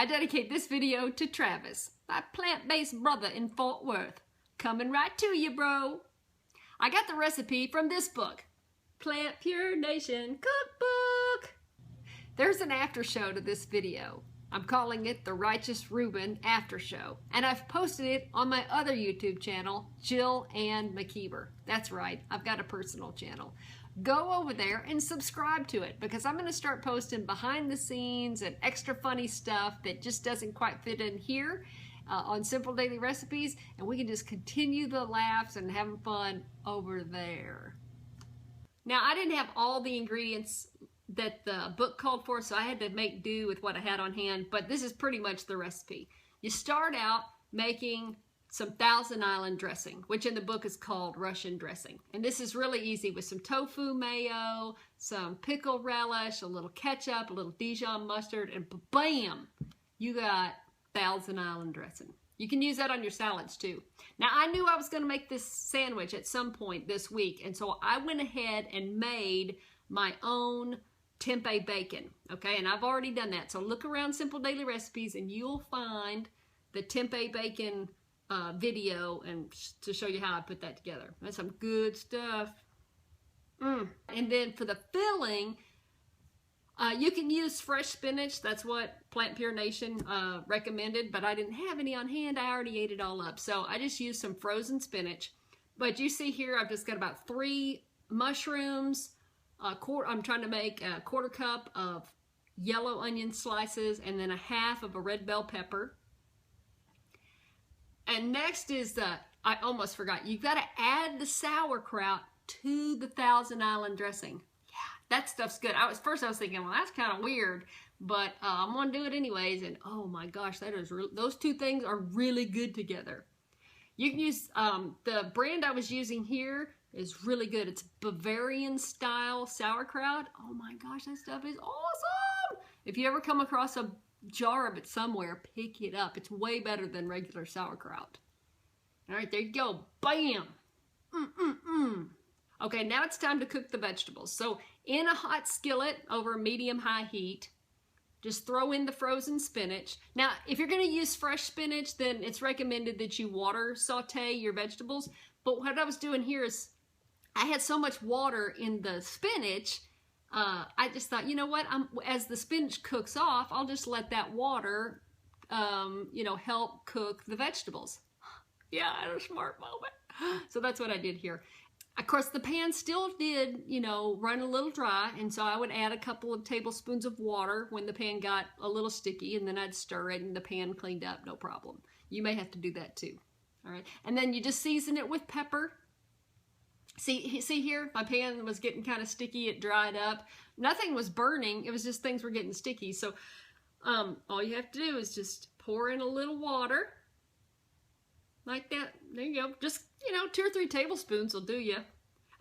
I dedicate this video to Travis, my plant-based brother in Fort Worth. Coming right to you, bro. I got the recipe from this book, PlantPure Nation Cookbook. There's an after show to this video. I'm calling it the Righteous Reuben Aftershow, and I've posted it on my other YouTube channel, Ann McKeever. That's right, I've got a personal channel. Go over there and subscribe to it, because I'm going to start posting behind the scenes and extra funny stuff that just doesn't quite fit in here on Simple Daily Recipes, and we can just continue the laughs and having fun over there. Now, I didn't have all the ingredients that the book called for, so I had to make do with what I had on hand, but this is pretty much the recipe. You start out making some Thousand Island dressing, which in the book is called Russian dressing. And this is really easy with some tofu mayo, some pickle relish, a little ketchup, a little Dijon mustard, and bam, you got Thousand Island dressing. You can use that on your salads too. Now, I knew I was going to make this sandwich at some point this week, and so I went ahead and made my own tempeh bacon, okay? And I've already done that. So look around Simple Daily Recipes and you'll find the tempeh bacon video and to show you how I put that together. That's some good stuff. And then for the filling, you can use fresh spinach. That's what PlantPure Nation recommended, but I didn't have any on hand. I already ate it all up. So I just used some frozen spinach. But you see here, I've just got about 3 mushrooms. I'm trying to make a 1/4 cup of yellow onion slices and then 1/2 of a red bell pepper. And next is I almost forgot, you've got to add the sauerkraut to the Thousand Island dressing. Yeah, that stuff's good. First I was thinking, well, that's kind of weird, but I'm going to do it anyways. And oh my gosh, those two things are really good together. You can use, the brand I was using here is really good. It's Bavarian style sauerkraut. Oh my gosh, that stuff is awesome. If you ever come across a jar of it somewhere, pick it up. It's way better than regular sauerkraut. All right, there you go. Bam. Okay, now it's time to cook the vegetables. So in a hot skillet over medium-high heat, just throw in the frozen spinach. Now, if you're going to use fresh spinach, then it's recommended that you water saute your vegetables. But what I was doing here is I had so much water in the spinach, I just thought, you know what, as the spinach cooks off, I'll just let that water, you know, help cook the vegetables. Yeah, I had a smart moment. So that's what I did here. Of course, the pan still did, you know, run a little dry, and so I would add a couple of tablespoons of water when the pan got a little sticky, and then I'd stir it, and the pan cleaned up, no problem. You may have to do that too. All right, and then you just season it with pepper. See here, my pan was getting kind of sticky. It dried up. Nothing was burning. It was just things were getting sticky. So all you have to do is just pour in a little water like that. There you go. Just, you know, 2 or 3 tablespoons will do you.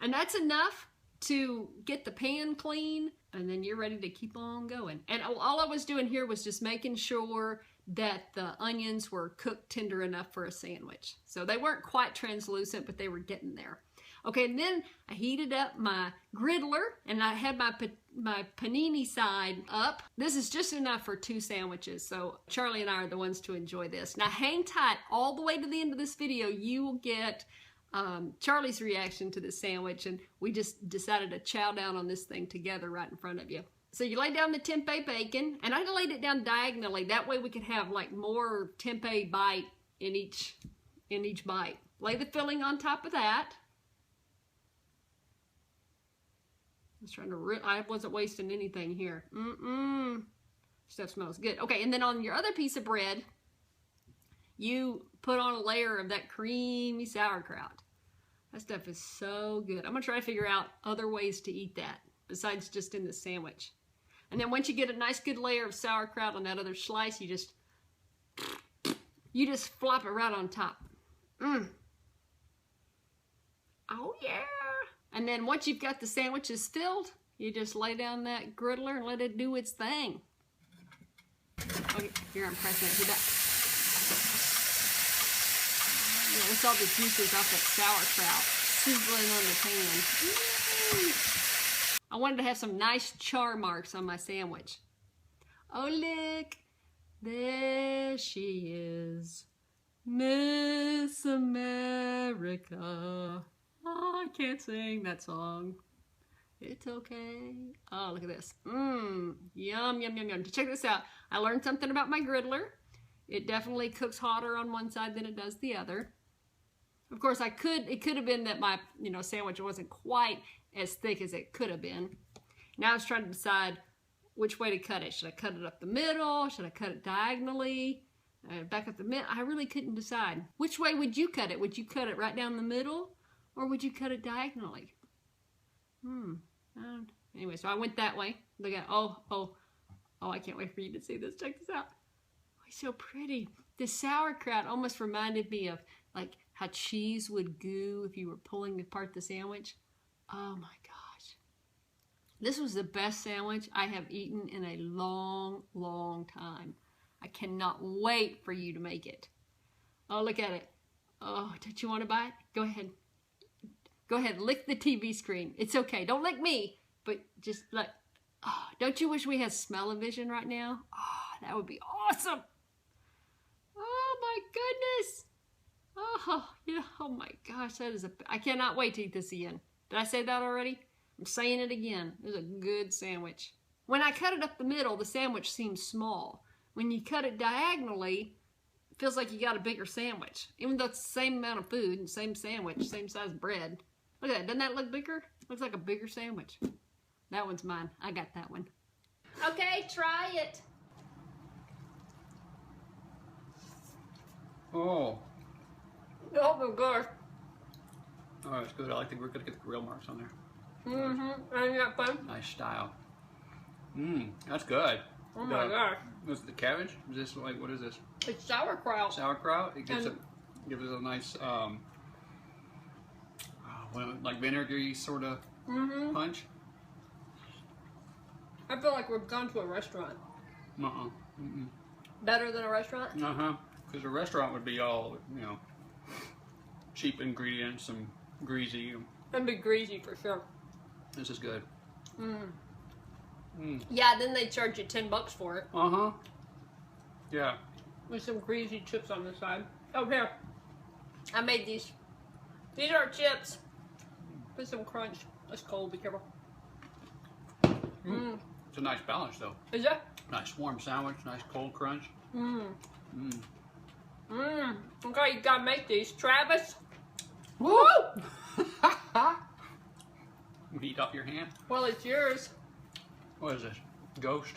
And that's enough to get the pan clean, and then you're ready to keep on going. And all I was doing here was just making sure that the onions were cooked tender enough for a sandwich. So they weren't quite translucent, but they were getting there. Okay, and then I heated up my griddler, and I had my panini side up. This is just enough for 2 sandwiches, so Charlie and I are the ones to enjoy this. Now hang tight all the way to the end of this video. You will get Charlie's reaction to this sandwich, and we just decided to chow down on this thing together right in front of you. So you lay down the tempeh bacon, and I laid it down diagonally. That way we could have like more tempeh bite in each bite. Lay the filling on top of that. I wasn't wasting anything here. Stuff smells good. Okay, and then on your other piece of bread, you put on a layer of that creamy sauerkraut. That stuff is so good. I'm gonna try to figure out other ways to eat that besides just in the sandwich. And then once you get a nice good layer of sauerkraut on that other slice, you just flop it right on top. Oh yeah. And then once you've got the sandwiches filled, you just lay down that griddler and let it do its thing. Okay, here I'm pressing it. Yeah, that's all the juices off that sauerkraut sizzling on the pan. I wanted to have some nice char marks on my sandwich. Oh look, There she is, Miss America. Oh, I can't sing that song. It's okay. Oh, look at this. Mmm, yum, yum, yum, yum. Check this out. I learned something about my griddler. It definitely cooks hotter on one side than it does the other. Of course, it could have been that my, sandwich wasn't quite as thick as it could have been. Now I was trying to decide which way to cut it. Should I cut it up the middle? Should I cut it diagonally? Back up the middle? I really couldn't decide. Which way would you cut it? Would you cut it right down the middle? Or would you cut it diagonally? Anyway, so I went that way. Look at, oh, I can't wait for you to see this. Check this out. Oh, it's so pretty. The sauerkraut almost reminded me of like how cheese would goo if you were pulling apart the sandwich. Oh my gosh. This was the best sandwich I have eaten in a long, long time. I cannot wait for you to make it. Oh, look at it. Oh, don't you want to buy it? Go ahead. Go ahead, lick the TV screen. It's okay. Don't lick me, but just like, oh, don't you wish we had smell-o-vision right now? Oh, that would be awesome. Oh my goodness. Oh, yeah. Oh my gosh, I cannot wait to eat this again. Did I say that already? I'm saying it again. It was a good sandwich. When I cut it up the middle, the sandwich seems small. When you cut it diagonally, it feels like you got a bigger sandwich. Even though it's the same amount of food and same sandwich, same size bread. Look at that. Doesn't that look bigger? Looks like a bigger sandwich. That one's mine. I got that one. Okay, try it. Oh. Oh my gosh. Oh, it's good. We're going to get the grill marks on there. Ain't that fun? Nice style. That's good. Oh my gosh. Was it the cabbage? Is this like, what is this? It's sauerkraut. Sauerkraut? It gives it a nice, like vinegary sort of punch. I feel like we've gone to a restaurant. Mm-mm. Better than a restaurant? Because a restaurant would be all, cheap ingredients and greasy. It'd be greasy for sure. This is good. Yeah, then they charge you $10 for it. Yeah. With some greasy chips on the side. Oh, here. I made these. These are chips. With some crunch. That's cold, be careful. It's a nice balance, though. Is that? Nice warm sandwich, nice cold crunch. Okay, you gotta make these. Travis? Woo! Eat off your hand? Well, it's yours. What is this? Ghost?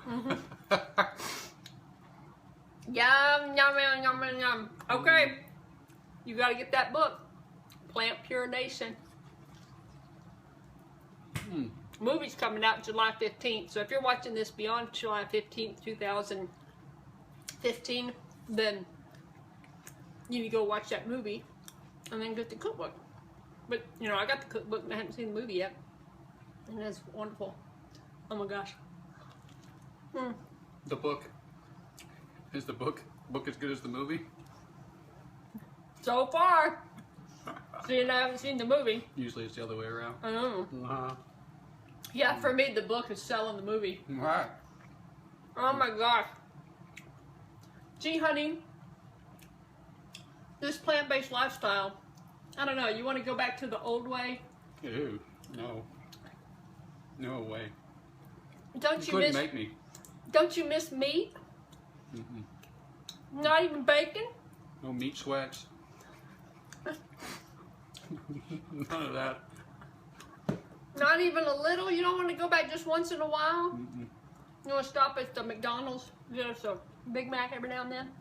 Yum, yum, yum, yum, yum. Okay. You gotta get that book. PlantPure Nation. Movie's coming out July 15th. So if you're watching this beyond July 15th, 2015, then you need to go watch that movie and then get the cookbook. But, I got the cookbook and I haven't seen the movie yet. And it's wonderful. Oh my gosh. The book. Is the book as good as the movie? So far. See, I haven't seen the movie. Usually it's the other way around. I know. Yeah, for me, the book is selling the movie. Right. Oh my gosh. Gee, honey, this plant-based lifestyle, I don't know, you want to go back to the old way? Ew, no. No way. Don't you couldn't make me. Don't you miss meat? Not even bacon? No meat sweats. None of that. Not even a little? You don't want to go back just once in a while? You want to stop at the McDonald's, get us a Big Mac every now and then?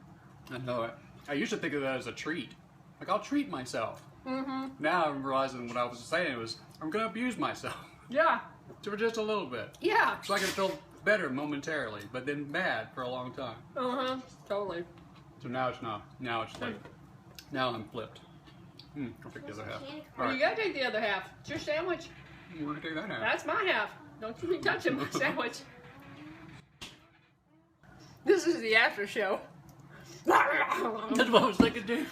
I know it. I used to think of that as a treat. Like, I'll treat myself. Now I'm realizing what I was saying was, I'm going to abuse myself. Yeah. For just a little bit. Yeah. So I can feel better momentarily, but then bad for a long time. Totally. So now it's not. Now it's like, now I'm flipped. I'll take the other half. Well, you gotta take the other half. It's your sandwich. You want to take that half? That's my half. Don't you be touching my sandwich. This is the after show. That's what I was thinking, dude.